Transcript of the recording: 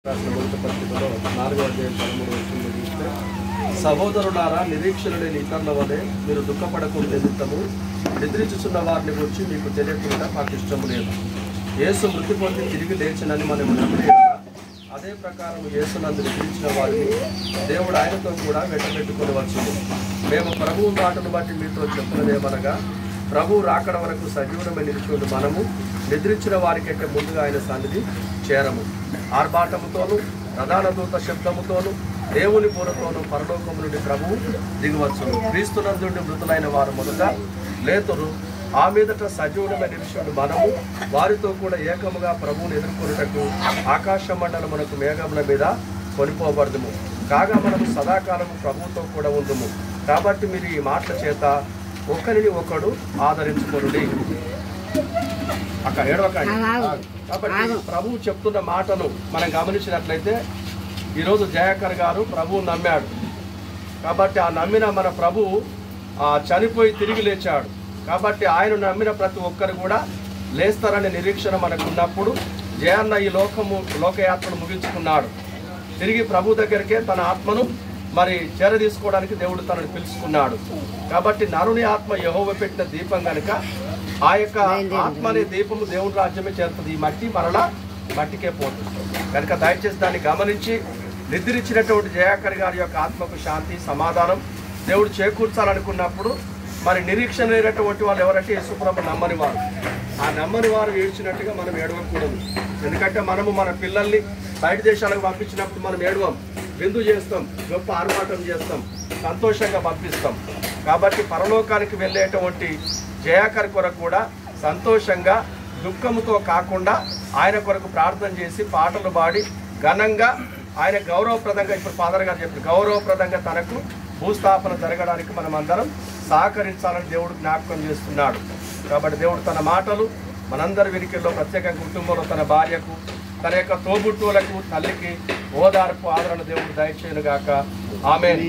పత్రికలో 4వ అధ్యాయం 13వ వచనంలో చూస్తే, సహోదరులారా, నిరీక్షణ లేని ఇతరుల వలె మీరు దుఃఖపడకుండా నిమిత్తము నిద్రించుచున్న వారిని గురించి మీకు తెలియకుండా మాకు ఇష్టము లేదు. యేసు మృతి పొంది తిరిగి లేచినని మనం నమ్మలేదా? అదే ప్రకారం యేసునందు నిద్రించిన వారిని దేవుడు ఆయనతో కూడా వెంటబెట్టుకొని వచ్చింది. మేము ప్రభువు మాటను బట్టి మీతో చెప్పున్నదేమనగా, ప్రభు రాకడ వరకు సజీవమైన నిలిచి మనము నిద్రించిన వారికంటే ముందుగా ఆయన సన్నిధి చేరము. ఆర్భాటముతోనూ ప్రధాన దూత శబ్దముతోనూ దేవుని బూరతోనూ పరలోకము నుండి ప్రభువు దిగువచ్చును. క్రీస్తునందుండి మృతులైన వారు మొదట లేతురు. ఆ మీదట సజీవులమైన నిలిచి మనము వారితో కూడా ఏకముగా ప్రభువును ఎదుర్కొనుటకు ఆకాశ మండలమునకు మేఘముల మీద కొనిపోబడదుము. కాగా మనము సదాకాలము ప్రభువుతో కూడా ఉందుము. కాబట్టి మీరు ఈ మాటల చేత ఒకరిని ఒకడు ఆదరించుకొనుడి. అక్కడ ఏడవకండి. కాబట్టి ప్రభువు చెప్తున్న మాటను మనం గమనించినట్లయితే, ఈరోజు జయాకర్ గారు ప్రభువు నమ్మాడు. కాబట్టి ఆ నమ్మిన మన ప్రభువు చనిపోయి తిరిగి లేచాడు. కాబట్టి ఆయన నమ్మిన ప్రతి ఒక్కరు కూడా లేస్తారనే నిరీక్షణ మనకు ఉన్నప్పుడు, జయన్న ఈ లోకయాత్రను ముగించుకున్నాడు. తిరిగి ప్రభు దగ్గరికే తన ఆత్మను చేరదీసుకోవడానికి దేవుడు తనను పిలుచుకున్నాడు. కాబట్టి నరుని ఆత్మ యెహోవా పెట్టిన దీపం కనుక ఆ యొక్క ఆత్మ అనే దీపము దేవుని రాజ్యమే చేరుతుంది. ఈ మట్టి మరలా మట్టికే పోతుంది. కనుక దయచేసి దాన్ని గమనించి నిద్రించినటువంటి జయాకర్ గారి యొక్క ఆత్మకు శాంతి సమాధానం దేవుడు చేకూర్చాలనుకున్నప్పుడు, నిరీక్షణ లేనటువంటి వాళ్ళు ఎవరంటే యేసుప్రభు నమ్మని వారు. ఆ నమ్మని వారు ఏడ్చినట్టుగా మనం ఏడవకూడదు. ఎందుకంటే మనము మన పిల్లల్ని బయట దేశాలకు పంపించినప్పుడు మనం ఏడవం, విందు చేస్తాం, గొప్ప ఆర్భాటం చేస్తాం, సంతోషంగా పంపిస్తాం. కాబట్టి పరలోకానికి వెళ్ళేటువంటి జయాకర్ కొరకు కూడా సంతోషంగా దుఃఖముతో కాకుండా ఆయన కొరకు ప్రార్థన చేసి పాటలు పాడి ఘనంగా ఆయన గౌరవప్రదంగా, ఇప్పుడు ఫాదర్ గారు చెప్పారు, గౌరవప్రదంగా తనకు భూస్థాపన జరగడానికి మనం అందరం సహకరించాలని దేవుడు జ్ఞాపకం చేస్తున్నాడు. కాబట్టి దేవుడు తన మాటలు మనందరి వినికిల్లో, ప్రత్యేకంగా కుటుంబంలో తన భార్యకు, తన యొక్క తోబుట్టువులకు, తల్లికి ఓదార్పు ఆదరణ దేవుడు దయచేయునుగాక. ఆమేన్.